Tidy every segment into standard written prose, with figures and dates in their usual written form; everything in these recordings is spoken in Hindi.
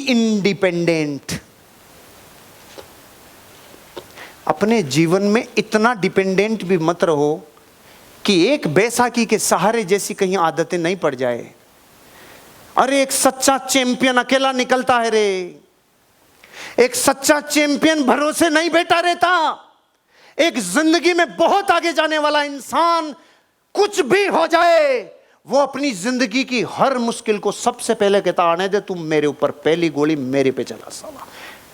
इंडिपेंडेंट। अपने जीवन में इतना डिपेंडेंट भी मत रहो कि एक बैसाखी के सहारे जैसी कहीं आदतें नहीं पड़ जाए। अरे एक सच्चा चैंपियन अकेला निकलता है रे। एक सच्चा चैंपियन भरोसे नहीं बैठा रहता। एक जिंदगी में बहुत आगे जाने वाला इंसान कुछ भी हो जाए, वो अपनी जिंदगी की हर मुश्किल को सबसे पहले कहता, आने दे तुम मेरे ऊपर, पहली गोली मेरे पे चला साला।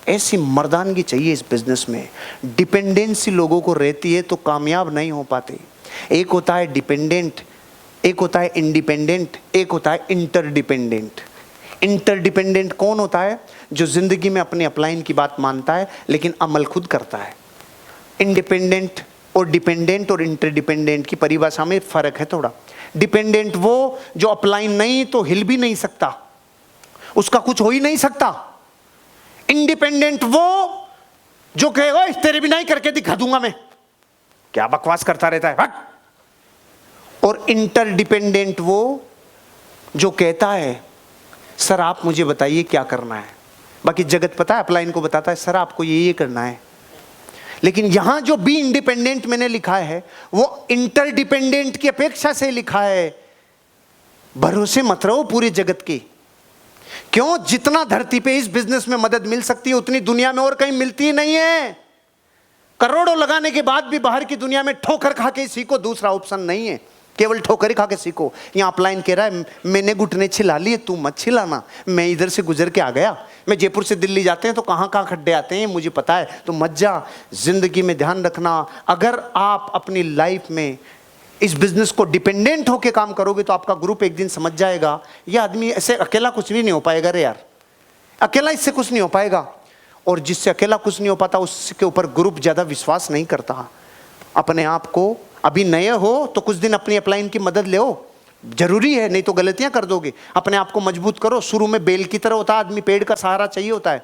ऐसी मर्दानगी चाहिए इस बिजनेस में। डिपेंडेंसी लोगों को रहती है तो कामयाब नहीं हो पाते। एक होता है डिपेंडेंट, एक होता है इंडिपेंडेंट, एक होता है इंटरडिपेंडेंट। इंटरडिपेंडेंट कौन होता है? जो जिंदगी में अपने अपलाइन की बात मानता है लेकिन अमल खुद करता है। इंडिपेंडेंट और डिपेंडेंट और इंटरडिपेंडेंट की परिभाषा में फर्क है थोड़ा। डिपेंडेंट वो जो अपलाइन नहीं तो हिल भी नहीं सकता, उसका कुछ हो ही नहीं सकता। इंडिपेंडेंट वो जो कहे ओए तेरे बिना ही करके दिखा दूंगा मैं, क्या बकवास करता रहता है भाग। और इंटरडिपेंडेंट वो जो कहता है सर आप मुझे बताइए क्या करना है, बाकी जगत पता है अपलाइन को बताता है सर आपको ये करना है। लेकिन यहां जो बी इंडिपेंडेंट मैंने लिखा है वो इंटरडिपेंडेंट की अपेक्षा से लिखा है। भरोसे मत रहो पूरे जगत के। क्यों? जितना धरती पे इस बिजनेस में मदद मिल सकती है उतनी दुनिया में और कहीं मिलती ही नहीं है। करोड़ों लगाने के बाद भी बाहर की दुनिया में ठोकर खा के सीखो, दूसरा ऑप्शन नहीं है। केवल ठोकर ही खा के सीखो। यहाँ अपलाइन कह रहा है मैंने घुटने छिला लिए, तू मत छिलाना, मैं इधर से गुजर के आ गया। मैं जयपुर से दिल्ली जाते हैं तो कहाँ कहाँ खड्डे आते हैं मुझे पता है, तो मत जा। जिंदगी में ध्यान रखना, अगर आप अपनी लाइफ में इस बिजनेस को डिपेंडेंट होके काम करोगे तो आपका ग्रुप एक दिन समझ जाएगा ये आदमी ऐसे अकेला कुछ भी नहीं हो पाएगा रे यार, अकेला इससे कुछ नहीं हो पाएगा। और जिससे अकेला कुछ नहीं हो पाता उसके ऊपर ग्रुप ज्यादा विश्वास नहीं करता। अपने आप को, अभी नए हो तो कुछ दिन अपनी अपलाइन की मदद ले, जरूरी है, नहीं तो गलतियां कर दोगे। अपने आप को मजबूत करो। शुरू में बेल की तरह होता है आदमी, पेड़ का सहारा चाहिए होता है,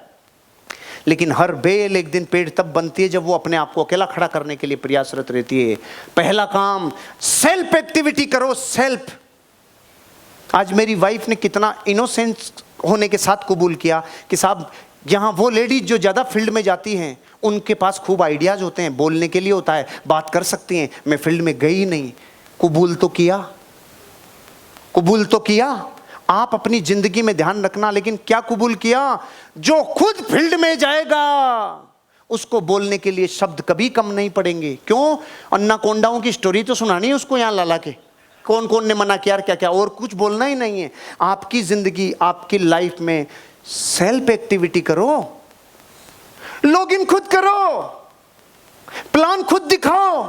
लेकिन हर बेल एक दिन पेड़ तब बनती है जब वो अपने आप को अकेला खड़ा करने के लिए प्रयासरत रहती है। पहला काम सेल्फ एक्टिविटी करो, सेल्फ। आज मेरी वाइफ ने कितना इनोसेंस होने के साथ कबूल किया कि साहब यहाँ वो लेडीज जो ज़्यादा फील्ड में जाती हैं उनके पास खूब आइडियाज़ होते हैं, बोलने के लिए होता है, बात कर सकती हैं। मैं फील्ड में गई नहीं, कबूल तो किया, कबूल तो किया। आप अपनी ज़िंदगी में ध्यान रखना, लेकिन क्या कबूल किया? जो खुद फील्ड में जाएगा उसको बोलने के लिए शब्द कभी कम नहीं पड़ेंगे। क्यों? अन्ना कोंडाओं की स्टोरी तो सुनानी है उसको यहाँ लाला के, कौन कौन ने मना किया, क्या क्या, और कुछ बोलना ही नहीं है। आपकी ज़िंदगी, आपकी लाइफ में सेल्फ एक्टिविटी करो, लॉगिन खुद करो, प्लान खुद दिखाओ,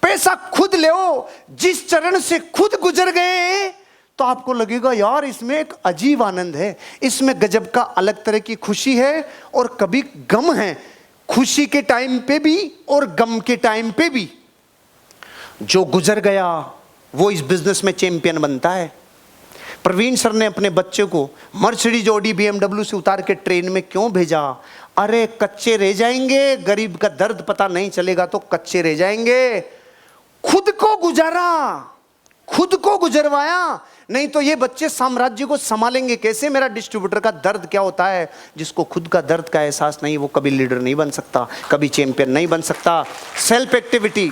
पैसा खुद ले। जिस चरण से खुद गुजर गए तो आपको लगेगा यार इसमें एक अजीब आनंद है, इसमें गजब का अलग तरह की खुशी है और कभी गम है। खुशी के टाइम पे भी और गम के टाइम पे भी। जो गुजर गया वो इस बिजनेस में चैंपियन बनता है। प्रवीण सर ने अपने बच्चे को मर्सिडीज, ऑडी, BMW से उतार के ट्रेन में क्यों भेजा? अरे कच्चे रह जाएंगे, गरीब का दर्द पता नहीं चलेगा तो कच्चे रह जाएंगे। खुद को गुजारा, खुद को गुजरवाया, नहीं तो ये बच्चे साम्राज्य को संभालेंगे कैसे? मेरा डिस्ट्रीब्यूटर का दर्द क्या होता है? जिसको खुद का दर्द का एहसास नहीं, वो कभी लीडर नहीं बन सकता, कभी चैंपियन नहीं बन सकता। सेल्फ एक्टिविटी,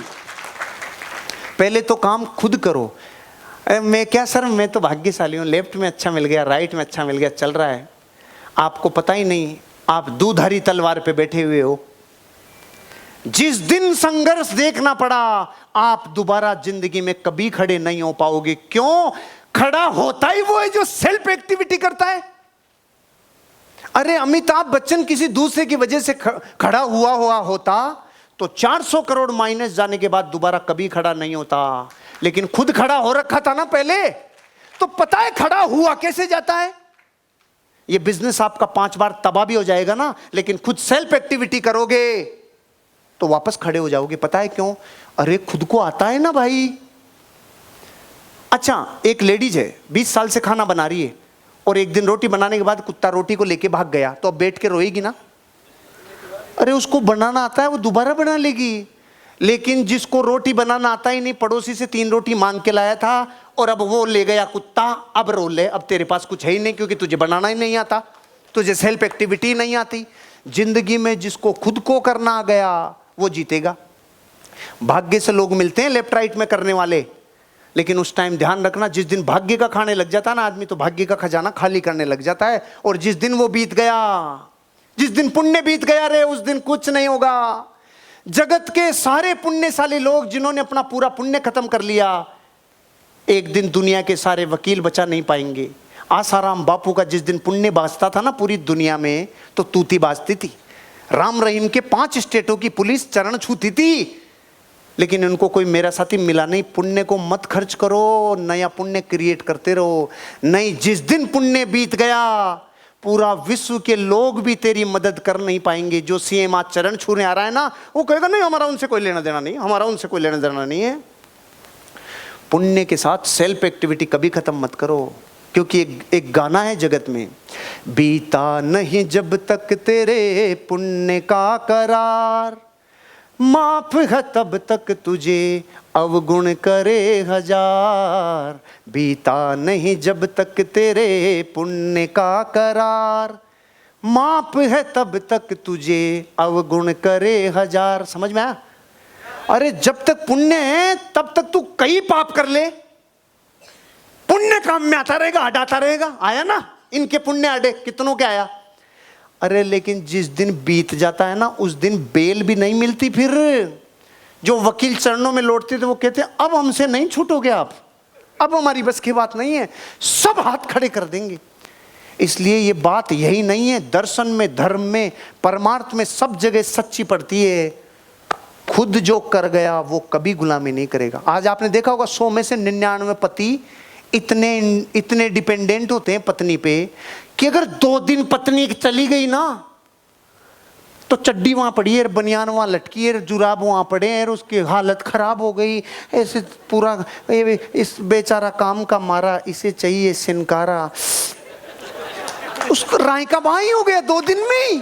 पहले तो काम खुद करो। मैं क्या सर, मैं तो भाग्यशाली हूँ, लेफ्ट में अच्छा मिल गया, राइट में अच्छा मिल गया, चल रहा है। आपको पता ही नहीं, आप दूधारी तलवार पे बैठे हुए हो। जिस दिन संघर्ष देखना पड़ा, आप दोबारा जिंदगी में कभी खड़े नहीं हो पाओगे। क्यों? खड़ा होता ही वो है जो सेल्फ एक्टिविटी करता है। अरे अमिताभ बच्चन किसी दूसरे की वजह से खड़ा हुआ होता तो 400 करोड़ माइनस जाने के बाद दोबारा कभी खड़ा नहीं होता, लेकिन खुद खड़ा हो रखा था ना पहले, तो पता है खड़ा हुआ कैसे जाता है। ये बिजनेस आपका 5 बार तबाह भी हो जाएगा ना, लेकिन खुद सेल्फ एक्टिविटी करोगे तो वापस खड़े हो जाओगे। पता है क्यों? अरे खुद को आता है ना भाई। अच्छा, एक लेडीज है 20 साल से खाना बना रही है और एक दिन रोटी बनाने के बाद कुत्ता रोटी को लेके भाग गया, तो अब बैठ के रोएगी ना? अरे उसको बनाना आता है, वो दोबारा बना लेगी। लेकिन जिसको रोटी बनाना आता ही नहीं, पड़ोसी से 3 रोटी मांग के लाया था और अब वो ले गया कुत्ता, अब रो ले, अब तेरे पास कुछ है ही नहीं क्योंकि तुझे बनाना ही नहीं आता। तुझे सेल्फ एक्टिविटी नहीं आती। जिंदगी में जिसको खुद को करना आ गया वो जीतेगा। भाग्य से लोग मिलते हैं लेफ्ट राइट में करने वाले, लेकिन उस टाइम ध्यान रखना, जिस दिन भाग्य का खाने लग जाता है ना आदमी, तो भाग्य का खजाना खाली करने लग जाता है। और जिस दिन वो बीत गया, जिस दिन पुण्य बीत गया रे, उस दिन कुछ नहीं होगा। जगत के सारे पुण्यशाली लोग जिन्होंने अपना पूरा पुण्य खत्म कर लिया, एक दिन दुनिया के सारे वकील बचा नहीं पाएंगे। आसाराम बापू का जिस दिन पुण्य बाजता था ना पूरी दुनिया में, तो तूती बाजती थी। राम रहीम के 5 स्टेटों की पुलिस चरण छूती थी, लेकिन उनको कोई मेरा साथी मिला नहीं। पुण्य को मत खर्च करो, नया पुण्य क्रिएट करते रहो। नहीं, जिस दिन पुण्य बीत गया, पूरा विश्व के लोग भी तेरी मदद कर नहीं पाएंगे। जो सीएम आज चरण छूने आ रहा है ना, वो कहेगा नहीं हमारा उनसे कोई लेना देना नहीं, हमारा उनसे कोई लेना देना नहीं है। पुण्य के साथ सेल्फ एक्टिविटी कभी खत्म मत करो, क्योंकि एक गाना है जगत में, बीता नहीं जब तक तेरे पुण्य का करार, माफ है तब तक तुझे अवगुण करे हजार। बीता नहीं जब तक तेरे पुण्य का करार, माफ है तब तक तुझे अवगुण करे हजार। समझ में आया? अरे जब तक पुण्य है तब तक तू कई पाप कर ले, पुण्य काम में आता रहेगा, हटाता रहेगा। आया ना, इनके पुण्य अड़े, कितनों के आया। अरे लेकिन जिस दिन बीत जाता है ना, उस दिन बेल भी नहीं मिलती। फिर जो वकील चरणों में लौटते थे वो कहते हैं अब हमसे नहीं छूटोगे आप, अब हमारी बस की बात नहीं है, सब हाथ खड़े कर देंगे। इसलिए ये बात यही नहीं है, दर्शन में, धर्म में, परमार्थ में, सब जगह सच्ची पड़ती है। खुद जो कर गया वो कभी गुलामी नहीं करेगा। आज आपने देखा होगा 100 में से 99 पति इतने डिपेंडेंट होते हैं पत्नी पे कि अगर 2 दिन पत्नी चली गई ना, तो चड्डी वहां पड़ी है, बनियान वहां लटकी है, जुराब वहां पड़े हैं, उसकी हालत खराब हो गई। ऐसे पूरा इस बेचारा काम का मारा, इसे चाहिए सिनकारा, उसको राय का बाई हो गया 2 दिन में,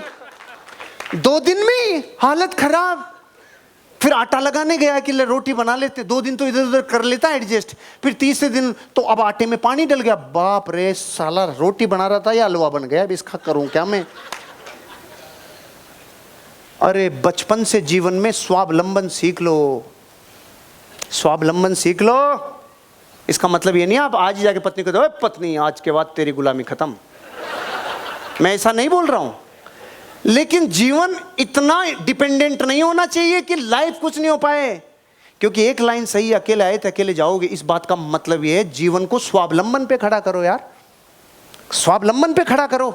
2 दिन में हालत खराब। फिर आटा लगाने गया कि ले रोटी बना लेते, 2 दिन तो इधर उधर कर लेता एडजस्ट। फिर तीसरे दिन तो अब आटे में पानी डल गया, बाप रे साला, रोटी बना रहा था या हलवा बन गया, अब इसका करूं क्या मैं। अरे बचपन से जीवन में स्वावलंबन सीख लो, स्वावलंबन सीख लो। इसका मतलब ये नहीं आप आज ही जाके पत्नी को दो, पत्नी आज के बाद तेरी गुलामी खत्म, मैं ऐसा नहीं बोल रहा हूं। लेकिन जीवन इतना डिपेंडेंट नहीं होना चाहिए कि लाइफ कुछ नहीं हो पाए। क्योंकि एक लाइन सही, अकेले आए थे अकेले जाओगे, इस बात का मतलब ये है जीवन को स्वावलंबन पे खड़ा करो यार, स्वावलंबन पे खड़ा करो।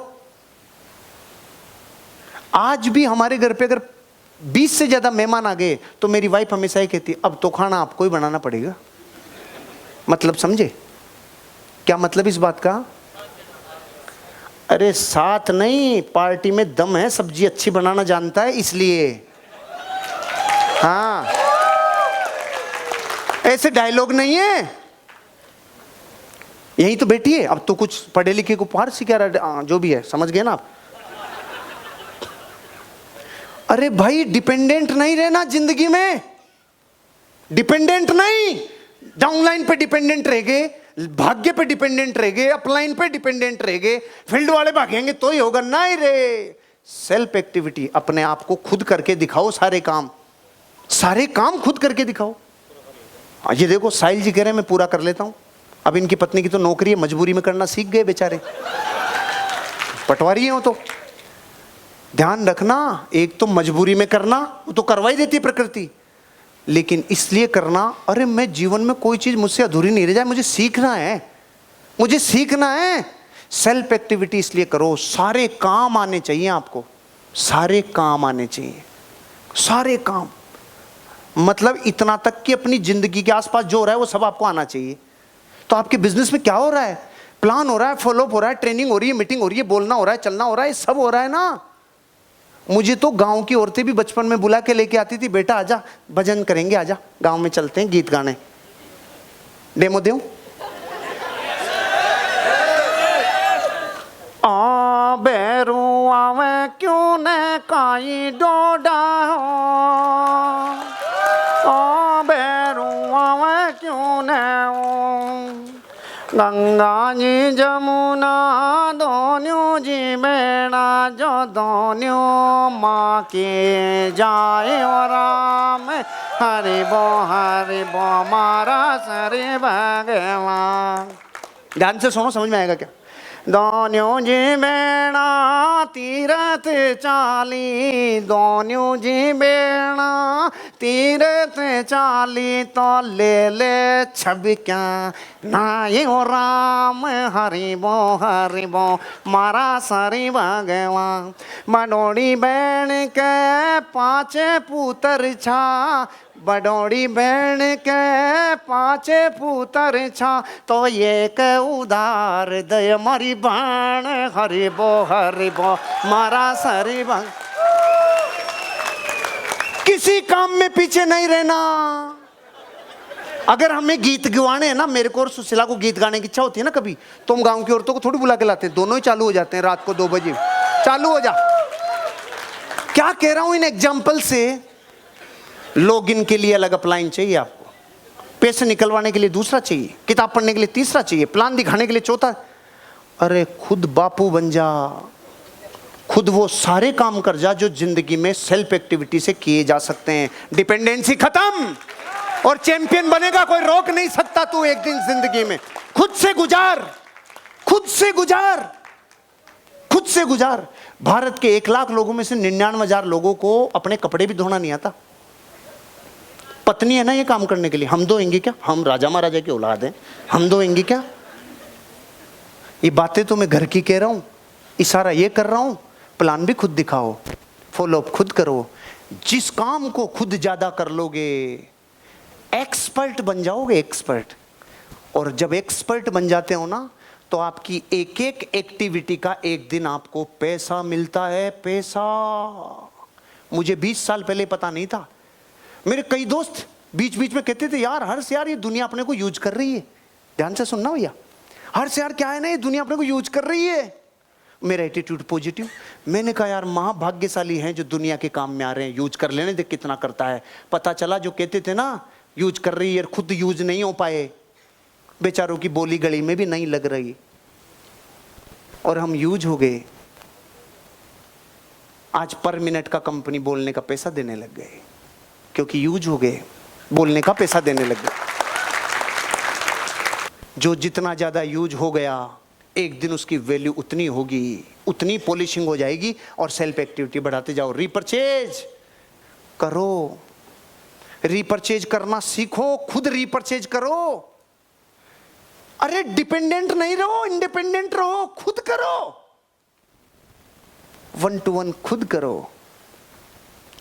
आज भी हमारे घर पे अगर 20 से ज्यादा मेहमान आ गए तो मेरी वाइफ हमेशा ही कहती है अब तो खाना आपको ही बनाना पड़ेगा। मतलब समझे क्या मतलब इस बात का? अरे साथ नहीं, पार्टी में दम है, सब्जी अच्छी बनाना जानता है इसलिए। हाँ, ऐसे डायलॉग नहीं है। यही तो बेटी है, अब तो कुछ पढ़े लिखे को पार सिखा रहा, जो भी है समझ गए ना आप। अरे भाई डिपेंडेंट नहीं रहना जिंदगी में, डिपेंडेंट नहीं, डाउनलाइन पे डिपेंडेंट रह गए, भाग्य पे डिपेंडेंट रह गए, अपलाइन पे डिपेंडेंट रह गए, फील्ड वाले भागेंगे तो ही होगा, नहीं रे। सेल्फ एक्टिविटी, अपने आप को खुद करके दिखाओ, सारे काम खुद करके दिखाओ। ये देखो साहिल जी कह रहे हैं मैं पूरा कर लेता हूं, अब इनकी पत्नी की तो नौकरी है, मजबूरी में करना सीख गए बेचारे, पटवारी हो तो ध्यान रखना, एक तो मजबूरी में करना, वो तो करवा ही देती है प्रकृति, लेकिन इसलिए करना अरे मैं जीवन में कोई चीज मुझसे अधूरी नहीं रह जाए, मुझे सीखना है, मुझे सीखना है। सेल्फ एक्टिविटी इसलिए करो, सारे काम आने चाहिए आपको, सारे काम आने चाहिए, सारे काम। मतलब इतना तक कि अपनी जिंदगी के आसपास जो हो रहा है वो सब आपको आना चाहिए। तो आपके बिजनेस में क्या हो रहा है, प्लान हो रहा है, फॉलोअप हो रहा है, ट्रेनिंग हो रही है, मीटिंग हो रही है, बोलना हो रहा है, चलना हो रहा है, सब हो रहा है ना। मुझे तो गांव की औरतें भी बचपन में बुला के लेके आती थी, बेटा आजा भजन करेंगे, आजा गांव में चलते हैं गीत गाने, डेमो दूं? आ बेरू आवे क्यों न काई डोडा हो, आ बेरू आवे क्यों न गंगा जी जमुना दोनों जी बेड़ा जो दोनों माँ के जाए और राम हरि बो मारा सरे भगवान। ध्यान से सुनो, समझ में आएगा क्या? दोनों जी बेड़ा तीरथ चाली, दोनों जी बेड़ा तीरथ चाली, तो ले ले छब क्या नाये ओ राम हरि बो मारा सरी भगवान। बडोड़ी बहन के पाँच पुत्र छा, बडोड़ी बहन के पाँच पुत्र छा, तो एक उधार दय मारी बाण हरि बो मारा सरी भग। किसी काम में पीछे नहीं रहना। अगर हमें गीत गवाने हैं ना, मेरे को और सुशीला को गीत गाने की इच्छा होती है ना कभी, तो हम गांव की औरतों को थोड़ी बुला के लाते हैं, दोनों ही चालू हो जाते हैं रात को 2 बजे, चालू हो जा। क्या कह रहा हूं इन एग्जाम्पल से? लॉगिन के लिए अलग अपलाइन चाहिए आपको, पैसे निकलवाने के लिए दूसरा चाहिए, किताब पढ़ने के लिए तीसरा चाहिए, प्लान दिखाने के लिए चौथा। अरे खुद बापू बन जा, खुद वो सारे काम कर जा जो जिंदगी में सेल्फ एक्टिविटी से किए जा सकते हैं। डिपेंडेंसी खत्म और चैंपियन बनेगा, कोई रोक नहीं सकता तू एक दिन जिंदगी में। खुद से गुजार, खुद से गुजार, खुद से गुजार। भारत के 1 लाख लोगों में से 99,000 लोगों को अपने कपड़े भी धोना नहीं आता। पत्नी है ना ये काम करने के लिए, हम धोएंगे क्या? हम राजा महाराजा की औलाद हैं, हम धोएंगे क्या? ये बातें तो मैं घर की कह रहा हूं, इशारा ये कर रहा हूं, प्लान भी खुद दिखाओ, फॉलो अप खुद करो। जिस काम को खुद ज्यादा कर लोगे एक्सपर्ट बन जाओगे, एक्सपर्ट। और जब एक्सपर्ट बन जाते हो ना, तो आपकी एक एक एक्टिविटी का एक दिन आपको पैसा मिलता है, पैसा। मुझे 20 साल पहले पता नहीं था। मेरे कई दोस्त बीच बीच में कहते थे, यार हर्ष यार ये दुनिया अपने को यूज कर रही है। ध्यान से सुनना भैया, हर्ष यार क्या है ना, ये दुनिया अपने को यूज कर रही है। मेरा एटीट्यूड पॉजिटिव। मैंने कहा यार महाभाग्यशाली हैं जो दुनिया के काम में आ रहे हैं, यूज कर लेने देख कितना करता है। पता चला जो कहते थे ना यूज कर रही है, खुद यूज नहीं हो पाए, बेचारों की बोली गली में भी नहीं लग रही, और हम यूज हो गए। आज पर मिनट का कंपनी बोलने का पैसा देने लग गए, क्योंकि यूज हो गए, बोलने का पैसा देने लग गए। जो जितना ज्यादा यूज हो गया, एक दिन उसकी वैल्यू उतनी होगी, उतनी पॉलिशिंग हो जाएगी, और सेल्फ एक्टिविटी बढ़ाते जाओ। रीपरचेज करो, रीपरचेज करना सीखो, खुद रीपरचेज करो। अरे डिपेंडेंट नहीं रहो, इंडिपेंडेंट रहो, खुद करो। 1 to 1 खुद करो,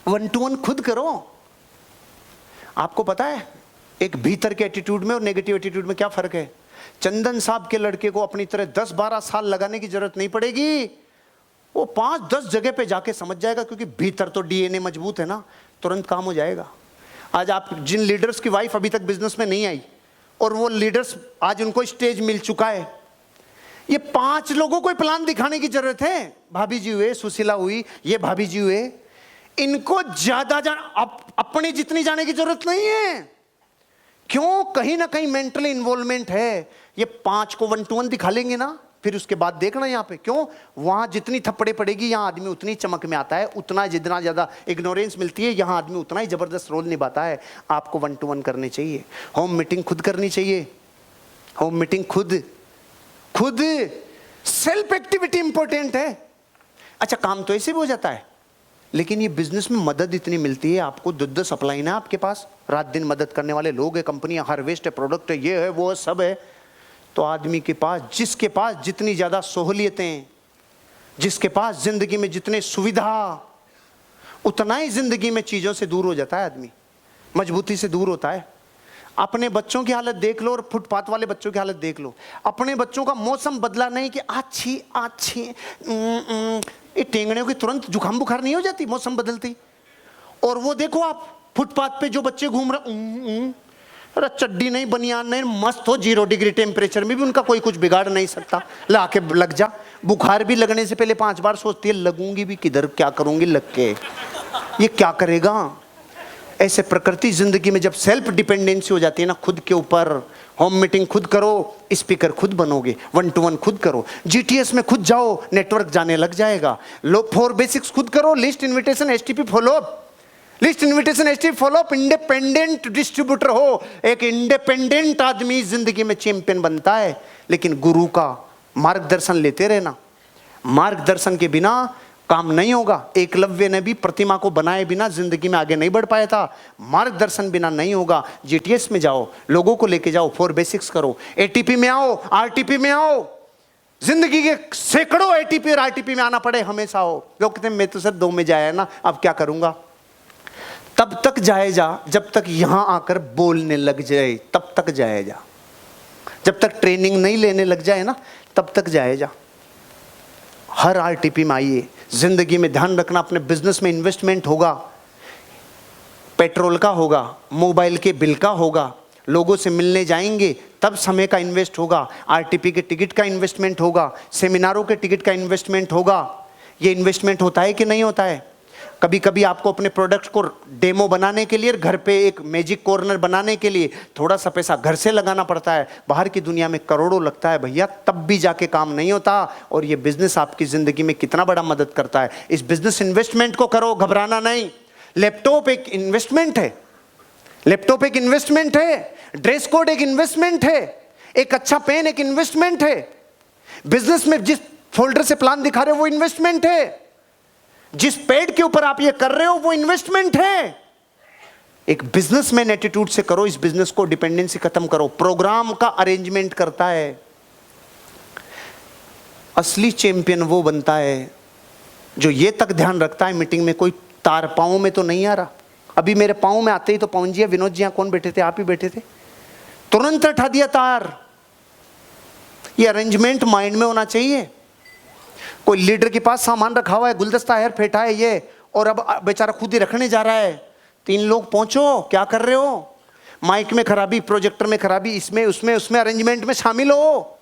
1 to 1 खुद करो। आपको पता है एक भीतर के एटीट्यूड में और नेगेटिव एटीट्यूड में क्या फर्क है? चंदन साहब के लड़के को अपनी तरह 10-12 साल लगाने की जरूरत नहीं पड़ेगी, वो 5-10 जगह पे जाके समझ जाएगा, क्योंकि भीतर तो डीएनए मजबूत है ना, तुरंत काम हो जाएगा। आज आप जिन लीडर्स की वाइफ अभी तक बिजनेस में नहीं आई, और वो लीडर्स आज उनको स्टेज मिल चुका है, ये 5 लोगों को प्लान दिखाने की जरूरत है। भाभी जी हुए, सुशीला हुई, ये भाभी जी हुए, इनको ज्यादा अपनी जितनी जाने की जरूरत नहीं है। क्यों? कहीं ना कहीं मेंटली इन्वॉल्वमेंट है। ये 5 को 1 to 1 दिखा लेंगे ना, फिर उसके बाद देखना यहाँ पे। क्यों? वहां जितनी थप्पड़े पड़ेगी यहाँ आदमी उतनी चमक में आता है, उतना जितना ज्यादा इग्नोरेंस मिलती है यहाँ आदमी उतना ही जबरदस्त रोल निभाता है। आपको 1 to 1 करने चाहिए, होम मीटिंग खुद करनी चाहिए, होम मीटिंग खुद खुद। सेल्फ एक्टिविटी इंपॉर्टेंट है। अच्छा काम तो ऐसे भी हो जाता है, लेकिन ये बिजनेस में मदद इतनी मिलती है आपको। 10 सप्लाई ना आपके पास, रात दिन मदद करने वाले लोग हैं, कंपनियां, हार्वेस्ट है, प्रोडक्ट है, ये है वो है, सब है। तो आदमी के पास, जिसके पास जितनी ज्यादा सहूलियतें, जिसके पास जिंदगी में जितने सुविधा, उतना ही जिंदगी में चीजों से दूर हो जाता है आदमी, मजबूती से दूर होता है। अपने बच्चों की हालत देख लो और फुटपाथ वाले बच्चों की हालत देख लो। अपने बच्चों का मौसम बदला नहीं कि अच्छी अच्छी, ये टेंगड़ियों की तुरंत जुकाम बुखार नहीं हो जाती मौसम बदलती। और वो देखो आप फुटपाथ पे जो बच्चे घूम रहे, अरे चड्डी नहीं, बनियान नहीं, मस्त हो, 0 डिग्री टेम्परेचर में भी उनका कोई कुछ बिगाड़ नहीं सकता। ला के लग जा। बुखार भी लगने से पहले 5 बार सोचती है लगूंगी भी किधर, क्या करूंगी लग के, ये क्या करेगा। ऐसे प्रकृति जिंदगी में जब सेल्फ डिपेंडेंसी हो जाती है ना, खुद के ऊपर, होम मीटिंग खुद करो, स्पीकर खुद बनोगे, 1 to 1 खुद करो, जीटीएस में खुद जाओ, नेटवर्क जाने लग जाएगा, लो 4 बेसिक्स खुद करो, list invitation STP follow up, list invitation STP follow up, independent distributor हो। एक इंडिपेंडेंट आदमी जिंदगी में चैंपियन बनता है। लेकिन गुरु का मार्गदर्शन लेते रहना, मार्गदर्शन के बिना काम नहीं होगा। एकलव्य ने भी प्रतिमा को बनाए बिना जिंदगी में आगे नहीं बढ़ पाया था। मार्गदर्शन बिना नहीं होगा। जीटीएस में जाओ, लोगों को लेके जाओ, 4 बेसिक्स करो, एटीपी में आओ, आरटीपी में आओ, जिंदगी के सैकड़ों एटीपी और आरटीपी में आना पड़े हमेशा हो। लोग कहते हैं मैं तो सर 2 में जाया ना, अब क्या करूंगा। तब तक जाए जा जब तक यहां आकर बोलने लग जाए, तब तक जाए जा। जब तक ट्रेनिंग नहीं लेने लग जाए ना, तब तक जाए जा। हर आरटीपी में आइए। जिंदगी में ध्यान रखना, अपने बिजनेस में इन्वेस्टमेंट होगा, पेट्रोल का होगा, मोबाइल के बिल का होगा, लोगों से मिलने जाएंगे तब समय का इन्वेस्ट होगा, आरटीपी के टिकट का इन्वेस्टमेंट होगा, सेमिनारों के टिकट का इन्वेस्टमेंट होगा। ये इन्वेस्टमेंट होता है कि नहीं होता है। कभी कभी आपको अपने प्रोडक्ट को डेमो बनाने के लिए, घर पे एक मैजिक कॉर्नर बनाने के लिए थोड़ा सा पैसा घर से लगाना पड़ता है। बाहर की दुनिया में करोड़ों लगता है भैया, तब भी जाके काम नहीं होता। और ये बिजनेस आपकी जिंदगी में कितना बड़ा मदद करता है। इस बिजनेस इन्वेस्टमेंट को करो, घबराना नहीं। लैपटॉप एक इन्वेस्टमेंट है, लैपटॉप एक इन्वेस्टमेंट है, ड्रेस कोड एक इन्वेस्टमेंट है, एक अच्छा पेन एक इन्वेस्टमेंट है, बिजनेस में जिस फोल्डर से प्लान दिखा रहे हो वो इन्वेस्टमेंट है, जिस पेड के ऊपर आप ये कर रहे हो वो इन्वेस्टमेंट है। एक बिजनेसमैन एटीट्यूड से करो, इस बिजनेस को डिपेंडेंसी खत्म करो। प्रोग्राम का अरेंजमेंट करता है। असली चैंपियन वो बनता है जो ये तक ध्यान रखता है मीटिंग में कोई तार पांव में तो नहीं आ रहा। अभी मेरे पांव में आते ही तो पवन जी, विनोद जी, कौन बैठे थे? आप ही बैठे थे। तुरंत हटा दिया तार। ये अरेंजमेंट माइंड में होना चाहिए। कोई लीडर के पास सामान रखा हुआ है, गुलदस्ता है, फेंटा है ये, और अब बेचारा खुद ही रखने जा रहा है। 3 लोग पहुंचो, क्या कर रहे हो? माइक में खराबी, प्रोजेक्टर में खराबी, इसमें उसमें उसमें, अरेंजमेंट में शामिल हो।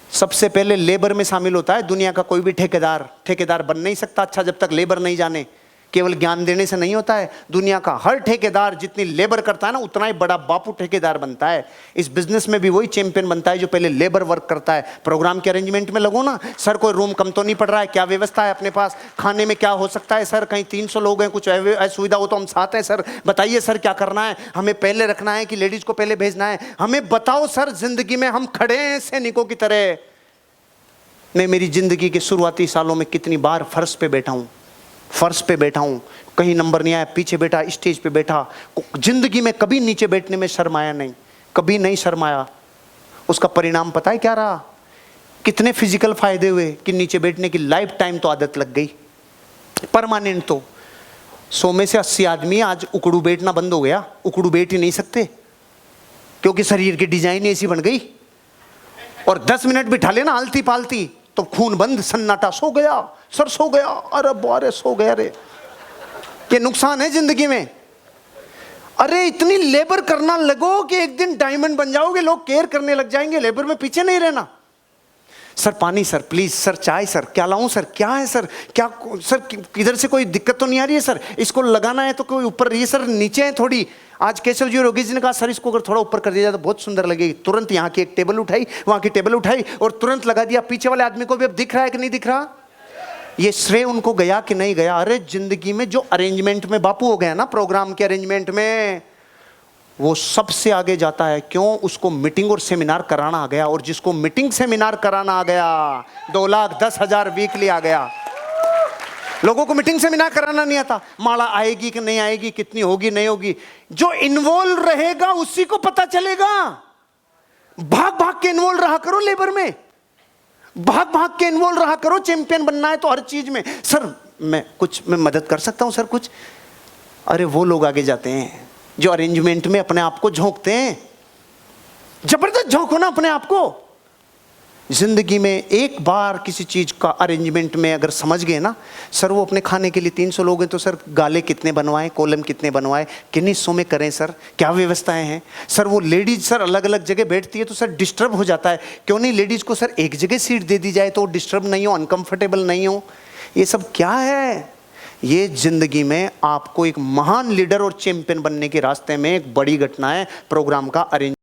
सबसे पहले लेबर में शामिल होता है। दुनिया का कोई भी ठेकेदार बन नहीं सकता अच्छा जब तक लेबर नहीं जाने। केवल ज्ञान देने से नहीं होता है। दुनिया का हर ठेकेदार जितनी लेबर करता है ना, उतना ही बड़ा बापू ठेकेदार बनता है। इस बिजनेस में भी वही चैंपियन बनता है जो पहले लेबर वर्क करता है। प्रोग्राम के अरेंजमेंट में लगो ना। सर कोई रूम कम तो नहीं पड़ रहा है? क्या व्यवस्था है अपने पास? खाने में क्या हो सकता है सर? कहीं 300 लोग हैं, कुछ असुविधा हो तो हम साथ हैं सर, बताइए सर क्या करना है? हमें पहले रखना है कि लेडीज को पहले भेजना है? हमें बताओ सर। जिंदगी में हम खड़े हैं सैनिकों की तरह। मैं मेरी जिंदगी के शुरुआती सालों में कितनी बार फर्श पे बैठा हूं, फर्श पे बैठा हूं, कहीं नंबर नहीं आया, पीछे बैठा, स्टेज पे बैठा। जिंदगी में कभी नीचे बैठने में शर्माया नहीं, कभी नहीं शर्माया। उसका परिणाम पता है क्या रहा? कितने फिजिकल फायदे हुए कि नीचे बैठने की लाइफ टाइम तो आदत लग गई, परमानेंट। तो 100 में से 80 आदमी आज उकड़ू बैठना बंद हो गया। उकड़ू बैठ ही नहीं सकते क्योंकि शरीर की डिजाइन ऐसी बन गई। और 10 मिनट बिठा लेना आलती पालती तो खून बंद, सन्नाटा, सो गया सर, सो गया, अरे बारे सो गया रे। ये नुकसान है जिंदगी में। अरे इतनी लेबर करना लगो कि एक दिन डायमंड बन जाओगे। लोग केयर करने लग जाएंगे। लेबर में पीछे नहीं रहना। सर पानी सर, प्लीज सर, चाय सर, क्या लाऊं सर, क्या है सर, क्या सर, किधर से कोई दिक्कत तो नहीं आ रही है सर? इसको लगाना है तो कोई ऊपर रही है सर, नीचे है थोड़ी। आज केशव जी और योगी जी ने कहा सर इसको अगर थोड़ा ऊपर कर दिया जाए तो बहुत सुंदर लगेगी। तुरंत यहाँ की एक टेबल उठाई, वहां की टेबल उठाई और तुरंत लगा दिया। पीछे वाले आदमी को भी अब दिख रहा है कि नहीं दिख रहा? ये श्रेय उनको गया कि नहीं गया? अरे जिंदगी में जो अरेंजमेंट में बापू हो गया ना, प्रोग्राम के अरेंजमेंट में, वो सबसे आगे जाता है। क्यों? उसको मीटिंग और सेमिनार कराना आ गया। और जिसको मीटिंग सेमिनार कराना आ गया, 2,10,000 वीकली आ गया। लोगों को मीटिंग सेमिनार कराना नहीं आता। माला आएगी कि नहीं आएगी, कितनी होगी नहीं होगी, जो इन्वॉल्व रहेगा उसी को पता चलेगा। भाग भाग के इन्वॉल्व रहा करो लेबर में, भाग भाग के इन्वॉल्व रहा करो। चैंपियन बनना है तो हर चीज में। सर मैं मदद कर सकता हूं सर कुछ। अरे वो लोग आगे जाते हैं जो अरेंजमेंट में अपने आप को झोंकते हैं। जबरदस्त झोंको ना अपने आप को। जिंदगी में एक बार किसी चीज का अरेंजमेंट में अगर समझ गए ना, सर वो अपने खाने के लिए 300 लोग हैं तो सर गाले कितने बनवाएं, कॉलम कितने बनवाएं, किन हिस्सों में करें सर, क्या व्यवस्थाएं हैं सर? वो लेडीज सर अलग अलग जगह बैठती है तो सर डिस्टर्ब हो जाता है। क्यों नहीं लेडीज को सर एक जगह सीट दे दी जाए तो डिस्टर्ब नहीं हो, अनकंफर्टेबल नहीं हो? ये सब क्या है? ये जिंदगी में आपको एक महान लीडर और चैंपियन बनने के रास्ते में एक बड़ी घटना है, प्रोग्राम का अरेंज